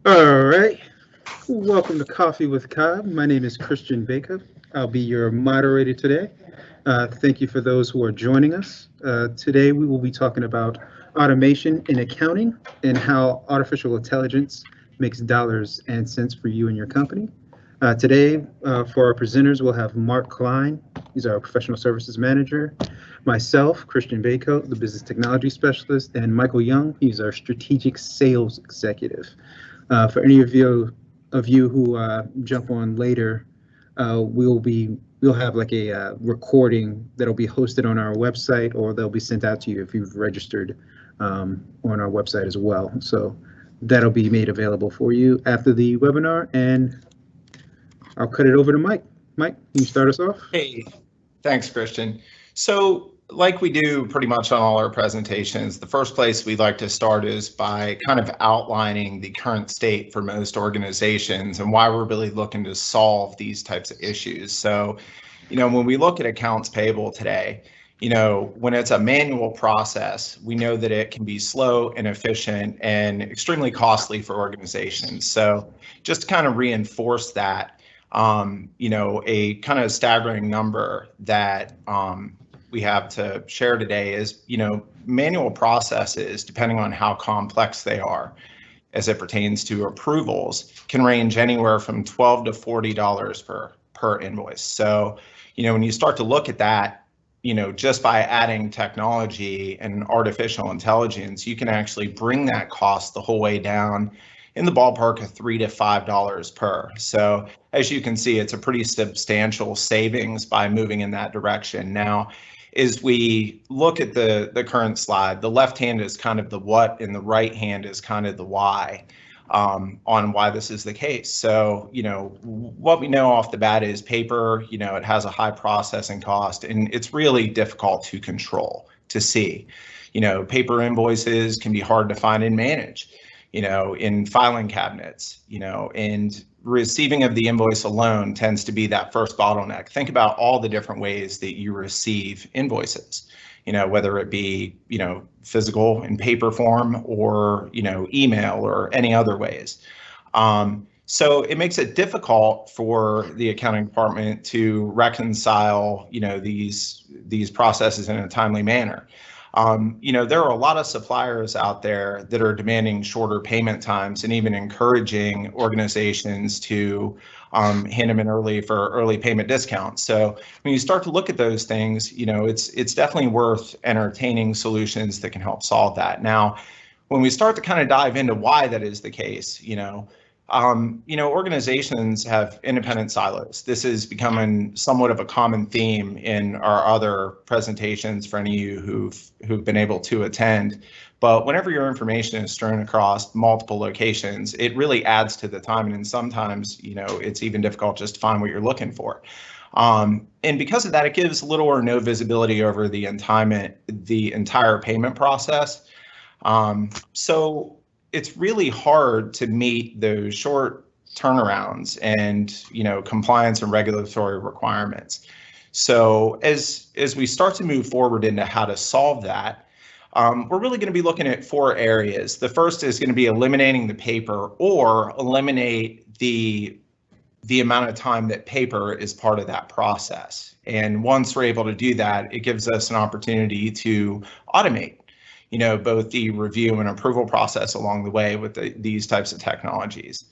All right. Welcome to Coffee with Cobb. My name is Christian Baker. I'll be your moderator today. Thank you for those who are joining us. Today, we will be talking about automation in accounting and how artificial intelligence makes dollars and cents for you and your company. Today, for our presenters, we'll have Mark Klein. He's our professional services manager. Myself, Christian Baker, the business technology specialist, and Michael Young. He's our strategic sales executive. For any of you who jump on later, we'll have like a recording that'll be hosted on our website, or they'll be sent out to you if you've registered on our website as well. So that'll be made available for you after the webinar, and I'll cut it over to Mike. Mike, can you start us off? Hey, thanks, Christian. So like we do pretty much on all our presentations, the first place we'd like to start is by kind of outlining the current state for most organizations and why we're really looking to solve these types of issues. So, when we look at accounts payable today, when it's a manual process, we know that it can be slow, inefficient, and extremely costly for organizations. So just to kind of reinforce that, a kind of staggering number that we have to share today is, manual processes, depending on how complex they are, as it pertains to approvals, can range anywhere from $12 to $40 per invoice. So, when you start to look at that, just by adding technology and artificial intelligence, you can actually bring that cost the whole way down in the ballpark of $3 to $5 per. So as you can see, it's a pretty substantial savings by moving in that direction. Now, as we look at the current slide, the left hand is kind of the what and the right hand is kind of the why on why this is the case. So, what we know off the bat is paper, it has a high processing cost and it's really difficult to control, to see. Paper invoices can be hard to find and manage, in filing cabinets, and receiving of the invoice alone tends to be that first bottleneck. Think about all the different ways that you receive invoices, whether it be, physical in paper form or, email or any other ways. So it makes it difficult for the accounting department to reconcile, these processes in a timely manner. There are a lot of suppliers out there that are demanding shorter payment times and even encouraging organizations to hand them in early for early payment discounts. So when you start to look at those things, it's definitely worth entertaining solutions that can help solve that. Now, when we start to kind of dive into why that is the case, organizations have independent silos. This is becoming somewhat of a common theme in our other presentations for any of you who've been able to attend. But whenever your information is strewn across multiple locations, it really adds to the time. And sometimes, it's even difficult just to find what you're looking for. And because of that, it gives little or no visibility over the entire payment process. So it's really hard to meet those short turnarounds and, compliance and regulatory requirements. So as we start to move forward into how to solve that, we're really going to be looking at 4 areas. The first is going to be eliminating the paper or eliminate the amount of time that paper is part of that process. And once we're able to do that, it gives us an opportunity to automate both the review and approval process along the way with these types of technologies.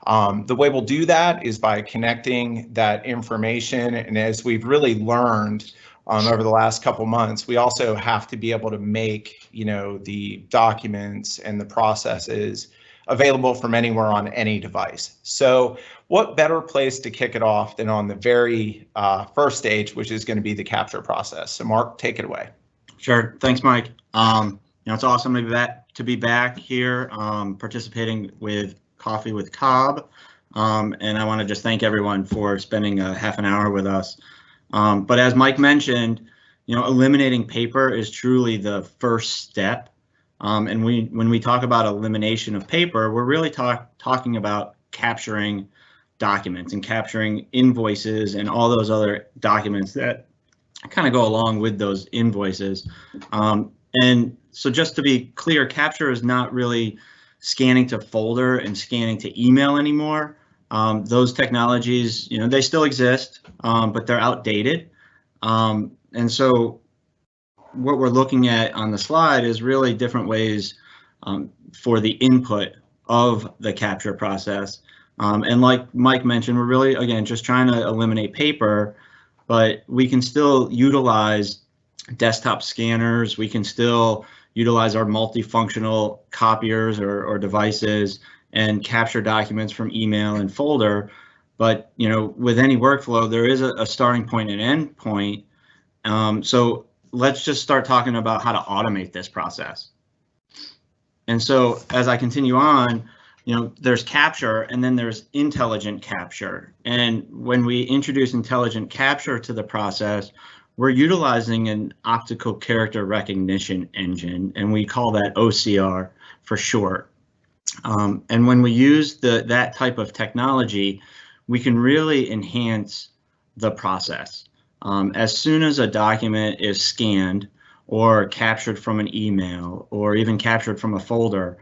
The way we'll do that is by connecting that information. And as we've really learned over the last couple months, we also have to be able to make, the documents and the processes available from anywhere on any device. So what better place to kick it off than on the very first stage, which is going to be the capture process. So Mark, take it away. Sure. Thanks, Mike. It's awesome to be back here participating with Coffee with Cobb. And I want to just thank everyone for spending a half an hour with us. But as Mike mentioned, eliminating paper is truly the first step. And when we talk about elimination of paper, we're really talking about capturing documents and capturing invoices and all those other documents that kind of go along with those invoices. And so just to be clear, capture is not really scanning to folder and scanning to email anymore. Those technologies, they still exist, but they're outdated. And so what we're looking at on the slide is really different ways for the input of the capture process. And like Mike mentioned, we're really, again, just trying to eliminate paper, but we can still utilize desktop scanners. We can still utilize our multifunctional copiers or devices and capture documents from email and folder. But with any workflow, there is a starting point and end point. So let's just start talking about how to automate this process. And so as I continue on, there's capture and then there's intelligent capture. And when we introduce intelligent capture to the process, we're utilizing an optical character recognition engine, and we call that OCR for short. And when we use that type of technology, we can really enhance the process. As soon as a document is scanned or captured from an email or even captured from a folder,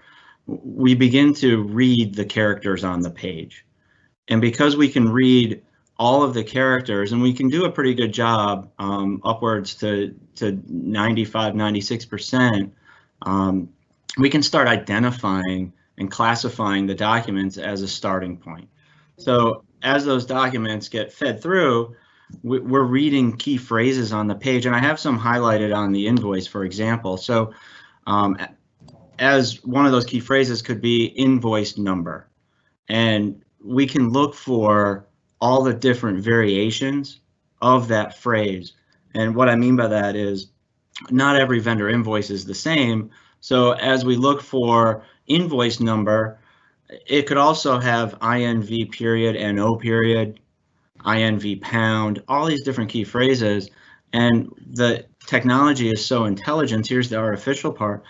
we begin to read the characters on the page. And because we can read all of the characters, and we can do a pretty good job, upwards to 95, 96%, we can start identifying and classifying the documents as a starting point. So as those documents get fed through, we're reading key phrases on the page, and I have some highlighted on the invoice, for example. So as one of those key phrases could be invoice number, and we can look for all the different variations of that phrase. And what I mean by that is not every vendor invoice is the same. So as we look for invoice number, it could also have INV period, NO period, INV pound, all these different key phrases. And the technology is so intelligent, here's the artificial part,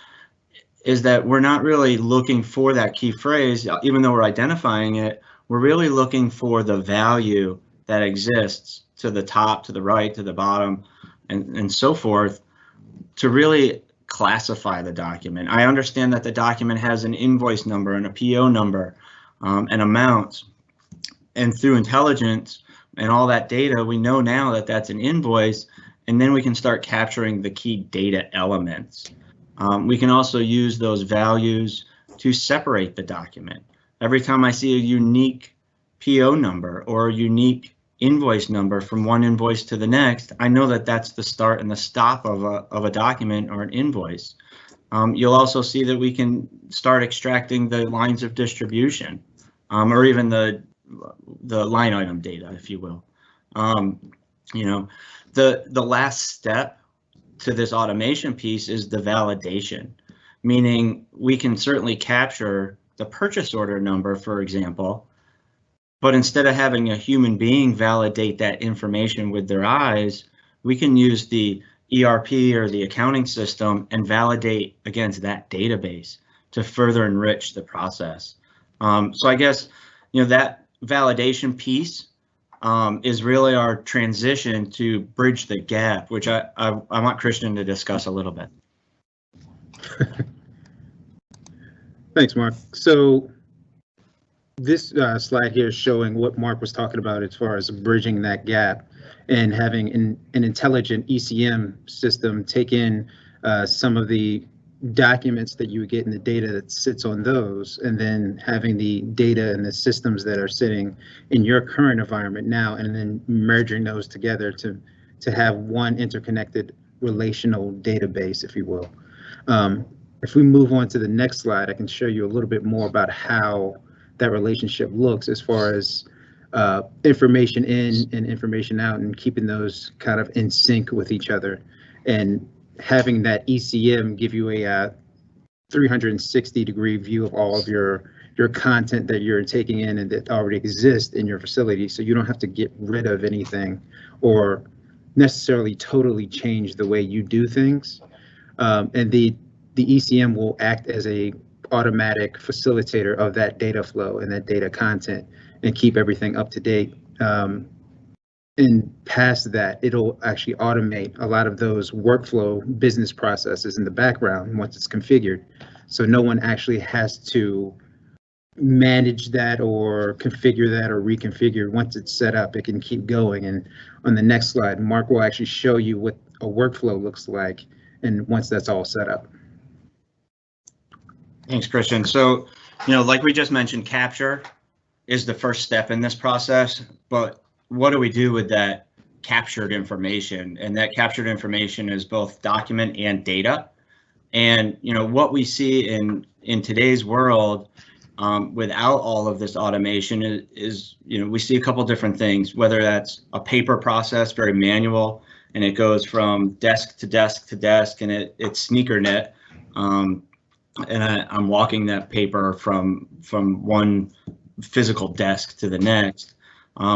is that we're not really looking for that key phrase, even though we're identifying it, we're really looking for the value that exists to the top, to the right, to the bottom, and so forth, to really classify the document. I understand that the document has an invoice number and a PO number and amounts, and through intelligence and all that data, we know now that that's an invoice, and then we can start capturing the key data elements. We can also use those values to separate the document. Every time I see a unique PO number or a unique invoice number from one invoice to the next, I know that that's the start and the stop of a document or an invoice. You'll also see that we can start extracting the lines of distribution, or even the line item data, if you will. The last step to this automation piece is the validation, meaning we can certainly capture the purchase order number, for example, but instead of having a human being validate that information with their eyes, we can use the ERP or the accounting system and validate against that database to further enrich the process. So I guess, that validation piece is really our transition to bridge the gap, which I want Christian to discuss a little bit. Thanks, Mark. So this slide here is showing what Mark was talking about as far as bridging that gap and having an intelligent ECM system take in some of the documents that you would get in the data that sits on those, and then having the data and the systems that are sitting in your current environment now, and then merging those together to have one interconnected relational database, if you will. If we move on to the next slide, I can show you a little bit more about how that relationship looks as far as information in and information out, and keeping those kind of in sync with each other, and having that ECM give you a 360-degree view of all of your content that you're taking in and that already exists in your facility, so you don't have to get rid of anything or necessarily totally change the way you do things. And the ECM will act as a automatic facilitator of that data flow and that data content and keep everything up to date. And past that, it'll actually automate a lot of those workflow business processes in the background once it's configured. So no one actually has to manage that or configure that or reconfigure. Once it's set up, it can keep going. And on the next slide, Mark will actually show you what a workflow looks like, and once that's all set up. Thanks, Christian. So, like we just mentioned, capture is the first step in this process, but what do we do with that captured information? And that captured information is both document and data. And what we see in today's world, without all of this automation is we see a couple different things, whether that's a paper process, very manual, and it goes from desk to desk to desk, and it's sneaker knit. And I'm walking that paper from one physical desk to the next.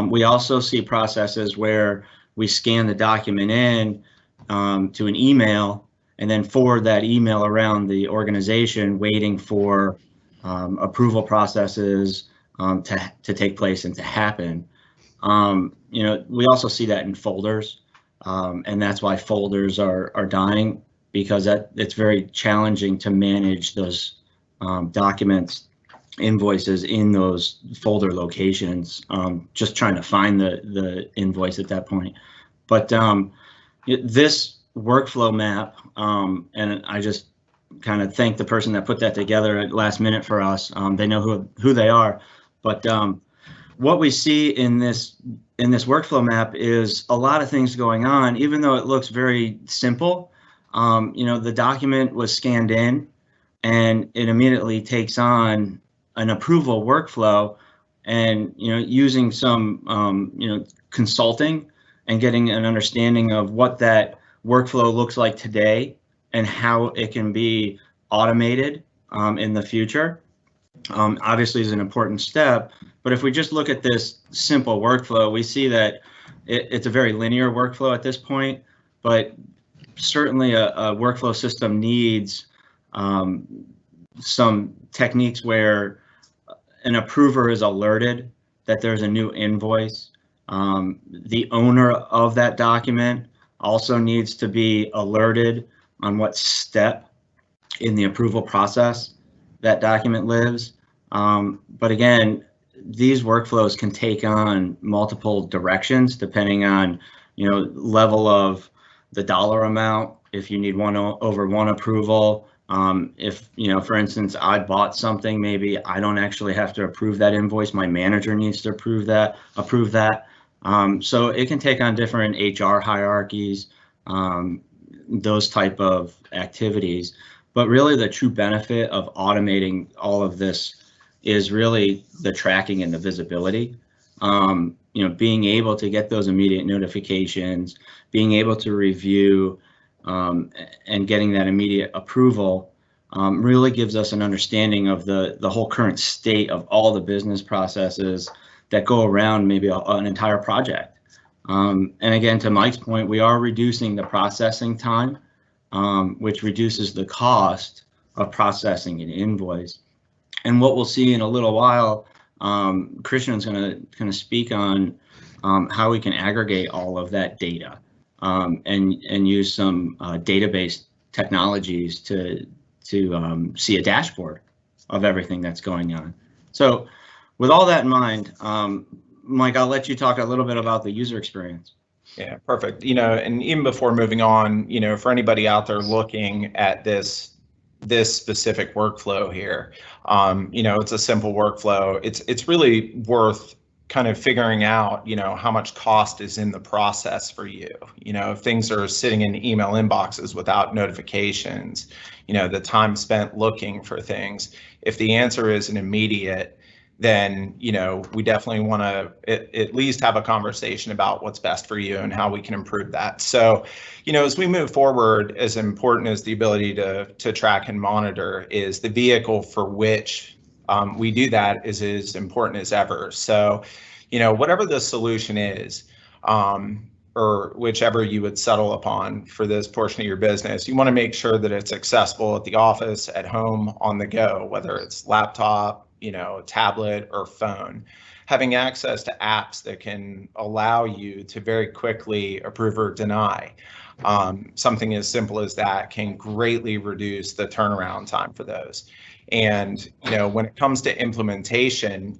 We also see processes where we scan the document in to an email and then forward that email around the organization, waiting for approval processes to take place and to happen. We also see that in folders, and that's why folders are dying, because it's very challenging to manage those documents, invoices in those folder locations, just trying to find the invoice at that point. But this workflow map, and I just kind of thank the person that put that together at last minute for us. They know who they are. But what we see in this workflow map is a lot of things going on, even though it looks very simple. The document was scanned in, and it immediately takes on an approval workflow, and using some consulting and getting an understanding of what that workflow looks like today and how it can be automated in the future, obviously is an important step. But if we just look at this simple workflow, we see that it's a very linear workflow at this point, but certainly a workflow system needs some techniques where an approver is alerted that there's a new invoice. The owner of that document also needs to be alerted on what step in the approval process that document lives. But again, these workflows can take on multiple directions depending on level of the dollar amount. If you need over one approval, if for instance I bought something, maybe I don't actually have to approve that invoice, my manager needs to approve that. So it can take on different HR hierarchies, those type of activities. But really the true benefit of automating all of this is really the tracking and the visibility. Being able to get those immediate notifications, being able to review and getting that immediate approval really gives us an understanding of the whole current state of all the business processes that go around maybe an entire project. And again, to Mike's point, we are reducing the processing time, which reduces the cost of processing an invoice. And what we'll see in a little while, Christian's going to speak on how we can aggregate all of that data and use some database technologies to see a dashboard of everything that's going on. So with all that in mind, Mike, I'll let you talk a little bit about the user experience. Yeah, perfect. And even before moving on, for anybody out there looking at this specific workflow here, it's a simple workflow. It's really worth kind of figuring out, how much cost is in the process for you. If things are sitting in email inboxes without notifications, the time spent looking for things. If the answer is an immediate, then we definitely want to at least have a conversation about what's best for you and how we can improve that. So, as we move forward, as important as the ability to track and monitor is, the vehicle for which we do that is as important as ever. So, whatever the solution is, or whichever you would settle upon for this portion of your business, you want to make sure that it's accessible at the office, at home, on the go, whether it's laptop, tablet or phone. Having access to apps that can allow you to very quickly approve or deny something as simple as that can greatly reduce the turnaround time for those. And when it comes to implementation,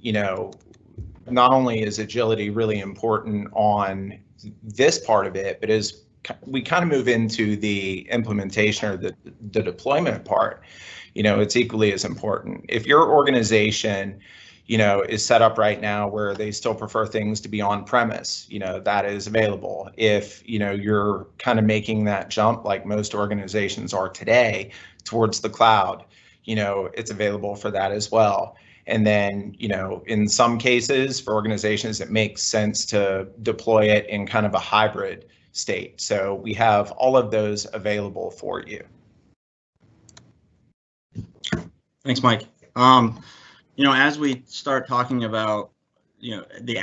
not only is agility really important on this part of it, but as we kind of move into the implementation or the deployment part, it's equally as important. If your organization, is set up right now where they still prefer things to be on premise, that is available. If, you're kind of making that jump like most organizations are today towards the cloud, it's available for that as well. And then, in some cases for organizations, it makes sense to deploy it in kind of a hybrid state. So we have all of those available for you. Thanks, Mike. As we start talking about, the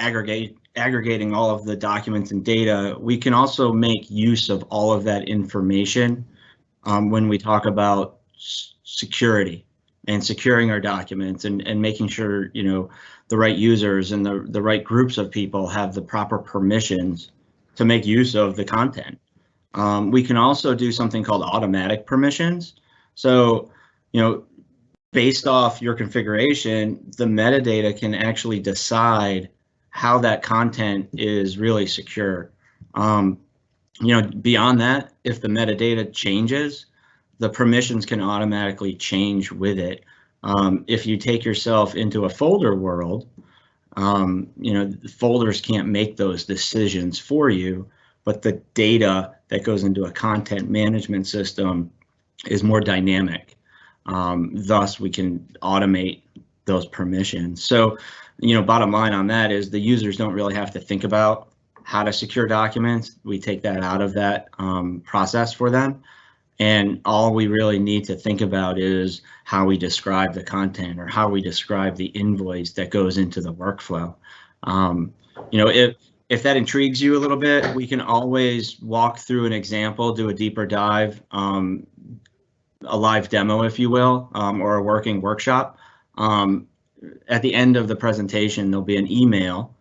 aggregating all of the documents and data, we can also make use of all of that information when we talk about security and securing our documents and making sure, the right users and the right groups of people have the proper permissions to make use of the content. We can also do something called automatic permissions. So, based off your configuration, the metadata can actually decide how that content is really secure. Beyond that, if the metadata changes, the permissions can automatically change with it. If you take yourself into a folder world, folders can't make those decisions for you, but the data that goes into a content management system is more dynamic. Thus, we can automate those permissions. So, bottom line on that is the users don't really have to think about how to secure documents. We take that out of that process for them. And all we really need to think about is how we describe the content or how we describe the invoice that goes into the workflow. If that intrigues you a little bit, we can always walk through an example, do a deeper dive, a live demo, if you will, or a working workshop. At the end of the presentation, there'll be an email.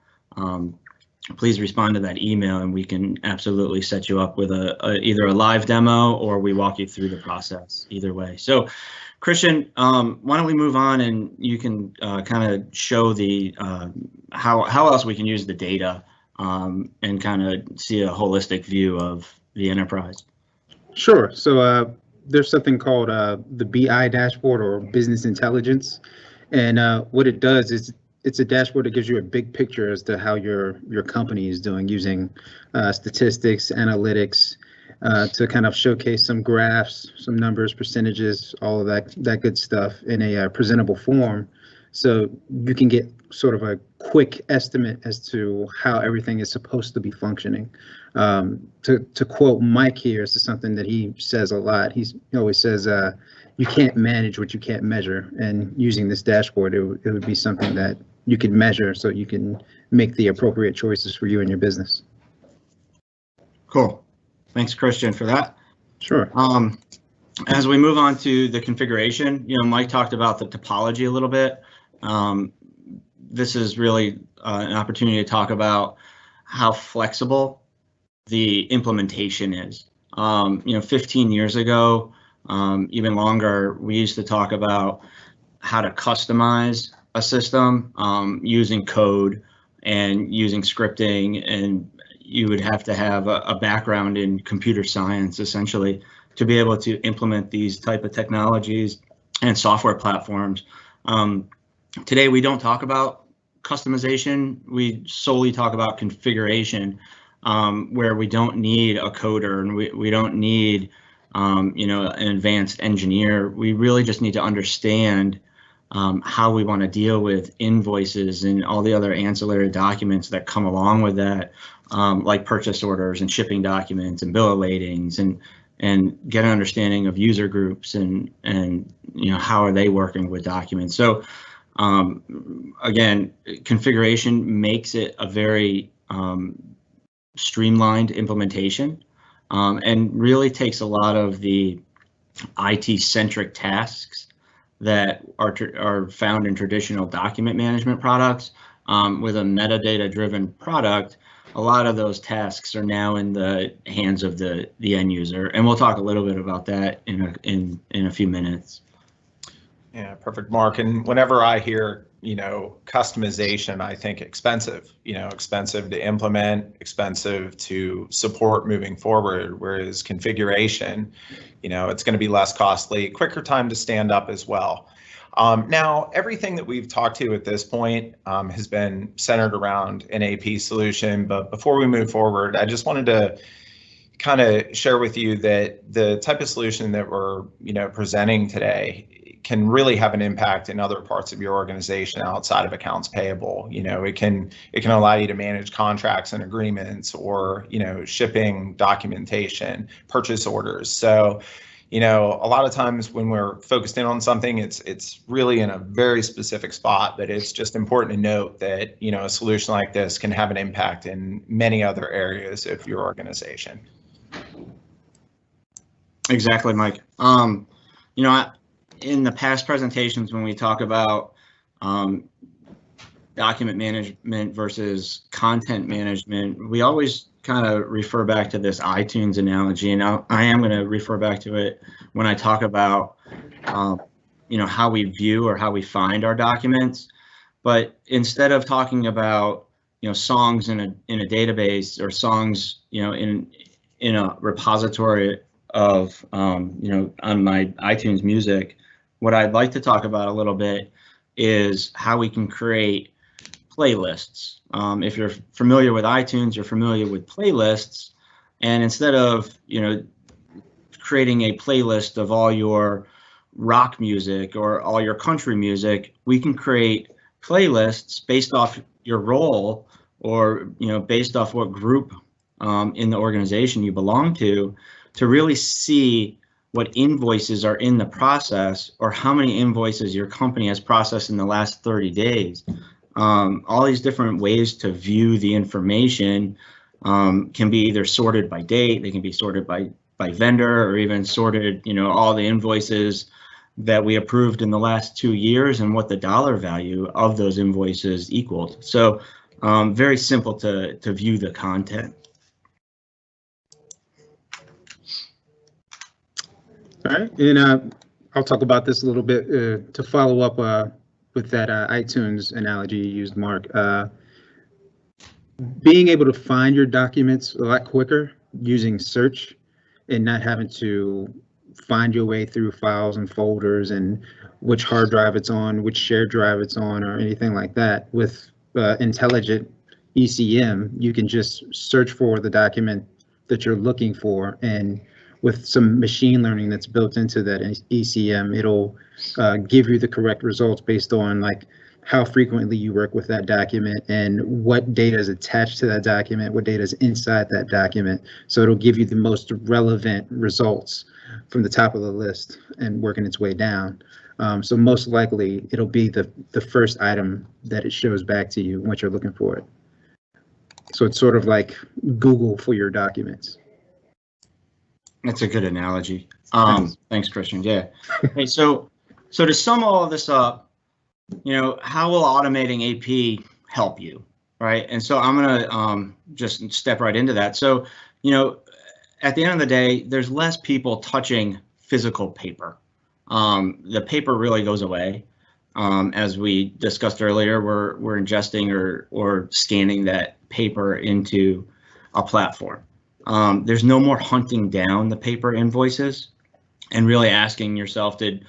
Please respond to that email and we can absolutely set you up with either a live demo or we walk you through the process, either way. So Christian, why don't we move on and you can kind of show the how else we can use the data and kind of see a holistic view of the enterprise. Sure. So there's something called the BI dashboard or business intelligence. And what it does is it's a dashboard that gives you a big picture as to how your company is doing using statistics, analytics, to kind of showcase some graphs, some numbers, percentages, all of that good stuff in a presentable form. So you can get sort of a quick estimate as to how everything is supposed to be functioning. To quote Mike here, this is something that he says a lot. He always says, you can't manage what you can't measure. And using this dashboard, it would be something that you can measure so you can make the appropriate choices for you and your business. Cool. Thanks, Christian, for that. Sure. As we move on to the configuration, Mike talked about the topology a little bit. This is really an opportunity to talk about how flexible the implementation is. 15 years ago, even longer, we used to talk about how to customize a system using code and using scripting, and you would have to have a background in computer science essentially to be able to implement these type of technologies and software platforms. Today we don't talk about customization, we solely talk about configuration, where we don't need a coder and we don't need an advanced engineer. We really just need to understand how we want to deal with invoices and all the other ancillary documents that come along with that, like purchase orders and shipping documents and bill of ladings, and get an understanding of user groups and how are they working with documents. So again, configuration makes it a very streamlined implementation and really takes a lot of the IT-centric tasks that are found in traditional document management products. With a metadata-driven product, a lot of those tasks are now in the hands of the end user, and we'll talk a little bit about that in a few minutes. Yeah, perfect, Mark. And whenever I hear, customization, I think expensive, expensive to implement, expensive to support moving forward, whereas configuration, it's going to be less costly, quicker time to stand up as well. Now, everything that we've talked to at this point has been centered around an AP solution, but before we move forward, I just wanted to kind of share with you that the type of solution that we're, presenting today can really have an impact in other parts of your organization outside of accounts payable. It can allow you to manage contracts and agreements, or, shipping documentation, purchase orders. So, a lot of times when we're focused in on something, it's really in a very specific spot, but it's just important to note that, a solution like this can have an impact in many other areas of your organization. Exactly, Mike. In the past presentations, when we talk about document management versus content management, we always kind of refer back to this iTunes analogy, and I am going to refer back to it when I talk about how we view or how we find our documents. But instead of talking about songs in a database, or songs in a repository of on my iTunes Music, what I'd like to talk about a little bit is how we can create playlists. If you're familiar with iTunes, you're familiar with playlists, and instead of creating a playlist of all your rock music or all your country music, we can create playlists based off your role, or based off what group in the organization you belong to really see what invoices are in the process, or how many invoices your company has processed in the last 30 days. All these different ways to view the information can be either sorted by date, they can be sorted by vendor, or even sorted, all the invoices that we approved in the last 2 years and what the dollar value of those invoices equaled. So very simple to view the content. All right, and I'll talk about this a little bit to follow up with that iTunes analogy you used, Mark. Being able to find your documents a lot quicker using search, and not having to find your way through files and folders and which hard drive it's on, which shared drive it's on, or anything like that. With intelligent ECM, you can just search for the document that you're looking for, and with some machine learning that's built into that ECM, it'll give you the correct results based on like how frequently you work with that document and what data is attached to that document, what data is inside that document. So it'll give you the most relevant results from the top of the list and working its way down. So most likely it'll be the first item that it shows back to you once you're looking for it. So it's sort of like Google for your documents. That's a good analogy. Thanks, Christian. Yeah. Hey, so to sum all of this up, how will automating AP help you, right? And so I'm gonna just step right into that. So, at the end of the day, there's less people touching physical paper. The paper really goes away. As we discussed earlier, we're ingesting or scanning that paper into a platform. There's no more hunting down the paper invoices and really asking yourself, did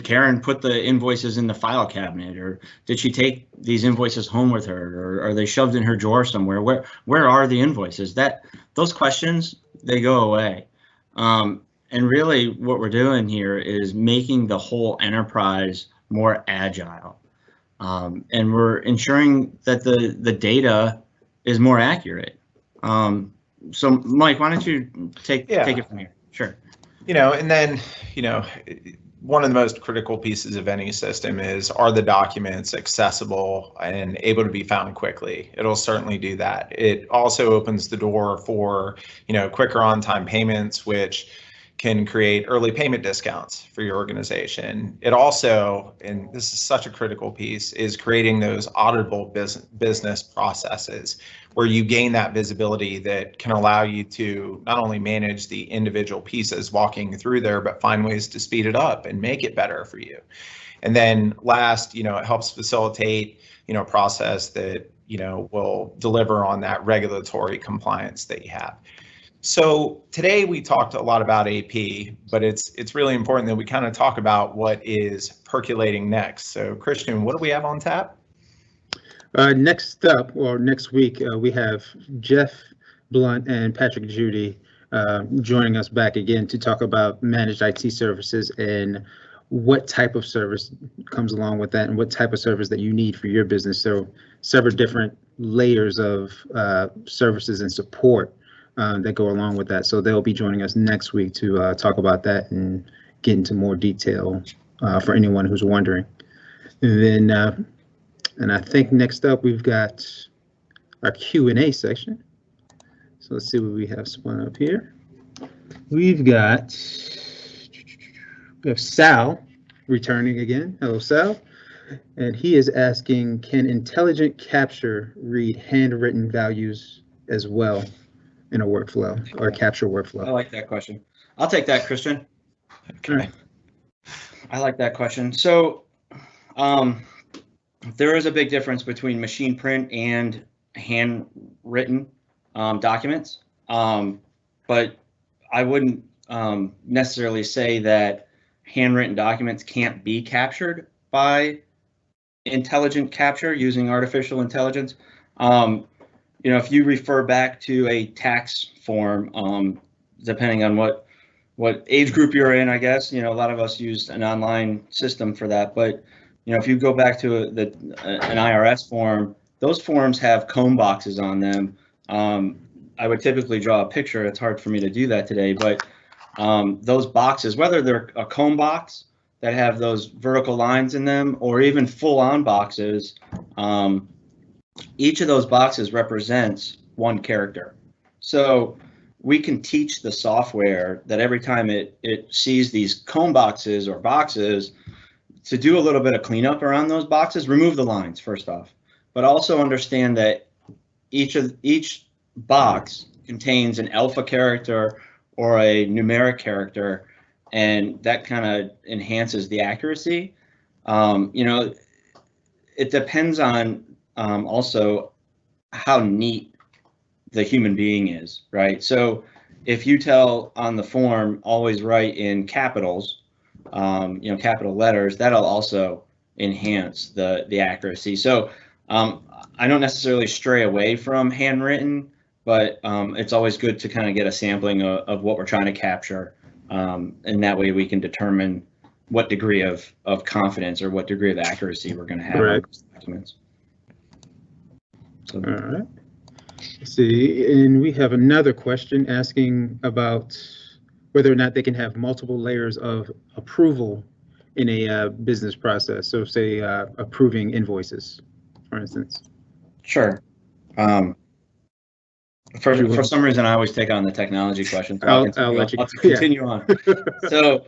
Karen put the invoices in the file cabinet, or did she take these invoices home with her, or are they shoved in her drawer somewhere? Where are the invoices? Those questions, they go away. And really what we're doing here is making the whole enterprise more agile. And we're ensuring that the data is more accurate. So Mike, why don't you take it from here? Sure. And then, one of the most critical pieces of any system is, are the documents accessible and able to be found quickly? It'll certainly do that. It also opens the door for, quicker on-time payments, which, can create early payment discounts for your organization. It also, and this is such a critical piece, is creating those auditable business processes where you gain that visibility that can allow you to not only manage the individual pieces walking through there, but find ways to speed it up and make it better for you. And then last, it helps facilitate, a process that, will deliver on that regulatory compliance that you have. So today we talked a lot about AP, but it's really important that we kind of talk about what is percolating next. So Christian, what do we have on tap? Next up, or next week, we have Jeff Blunt and Patrick Judy joining us back again to talk about managed IT services and what type of service comes along with that and what type of service that you need for your business. So several different layers of services and support that go along with that. So they'll be joining us next week to talk about that and get into more detail for anyone who's wondering. And then, and I think next up we've got our Q&A section. So let's see what we have spun up here. We have Sal returning again. Hello, Sal. And he is asking, can intelligent capture read handwritten values as well in a workflow or capture workflow? I like that question. I'll take that, Christian. Okay. I like that question. So there is a big difference between machine print and handwritten documents, but I wouldn't necessarily say that handwritten documents can't be captured by intelligent capture using artificial intelligence. If you refer back to a tax form, depending on what age group you're in, I guess, a lot of us use an online system for that. But, if you go back to an IRS form, those forms have comb boxes on them. I would typically draw a picture. It's hard for me to do that today, but those boxes, whether they're a comb box that have those vertical lines in them or even full-on boxes, each of those boxes represents one character. So we can teach the software that every time it sees these comb boxes or boxes to do a little bit of cleanup around those boxes, remove the lines first off, but also understand that each box contains an alpha character or a numeric character, and that kind of enhances the accuracy. It depends on also how neat the human being is, right? So if you tell on the form always write in capitals, capital letters, that'll also enhance the accuracy. So I don't necessarily stray away from handwritten, but it's always good to kind of get a sampling of what we're trying to capture, and that way we can determine what degree of confidence or what degree of accuracy we're going to have on those documents. So. All right. Let's see, and we have another question asking about whether or not they can have multiple layers of approval in a business process. So say approving invoices, for instance. Sure. For some reason, I always take on the technology question. So I'll let you continue on. So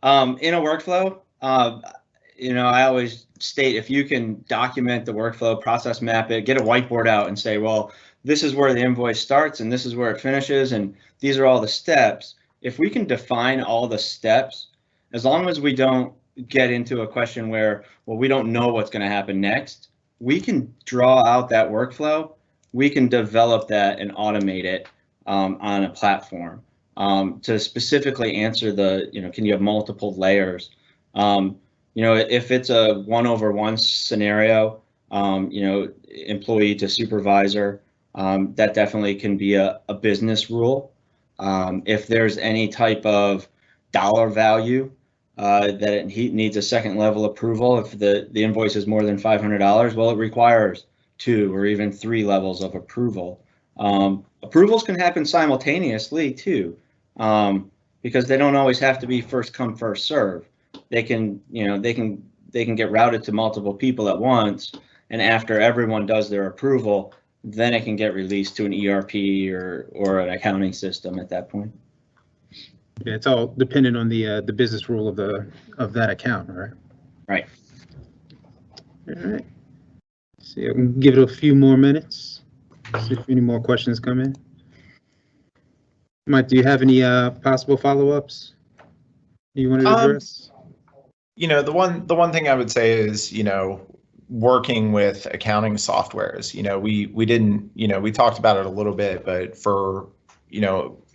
in a workflow, I always state if you can document the workflow, process map it, get a whiteboard out and say, well, this is where the invoice starts and this is where it finishes and these are all the steps. If we can define all the steps, as long as we don't get into a question where, well, we don't know what's going to happen next, we can draw out that workflow. We can develop that and automate it on a platform to specifically answer the, can you have multiple layers? If it's a 1-over-1 scenario, employee to supervisor, that definitely can be a business rule. If there's any type of dollar value that it needs a second level approval, if the invoice is more than $500, well, it requires 2 or even 3 levels of approval. Approvals can happen simultaneously too, because they don't always have to be first come, first serve. They can get routed to multiple people at once, and after everyone does their approval, then it can get released to an ERP or an accounting system at that point. Yeah, it's all dependent on the business rule of that account, right? Right. All right. See, I can give it a few more minutes. See if any more questions come in. Mike, do you have any possible follow-ups you wanted to address? The one thing I would say is, working with accounting softwares. We didn't, we talked about it a little bit, but for,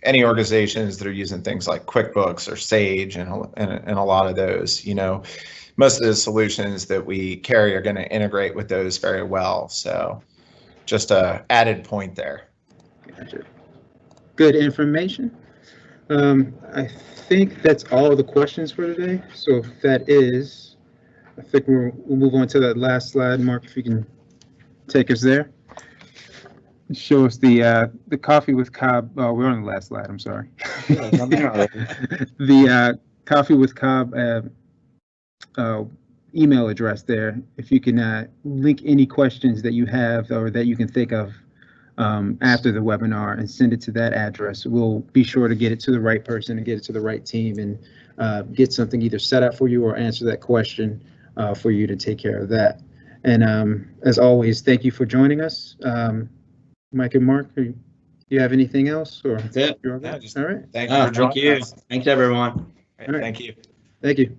any organizations that are using things like QuickBooks or Sage and a lot of those, most of the solutions that we carry are going to integrate with those very well. So just a added point there. Gotcha. Good information. I think that's all the questions for today. So if that is, I think we'll move on to that last slide. Mark, if you can take us there. Show us the coffee with Cobb. Oh, we're on the last slide. I'm sorry. The coffee with Cobb email address there. If you can link any questions that you have or that you can think of after the webinar and send it to that address, we'll be sure to get it to the right person and get it to the right team and get something either set up for you or answer that question for you to take care of that. And as always, thank you for joining us. Mike and Mark, do you have anything else? Or That's it. You're all, all right. Thank you for joining us. Thanks, everyone. Right, thank you. Thank you.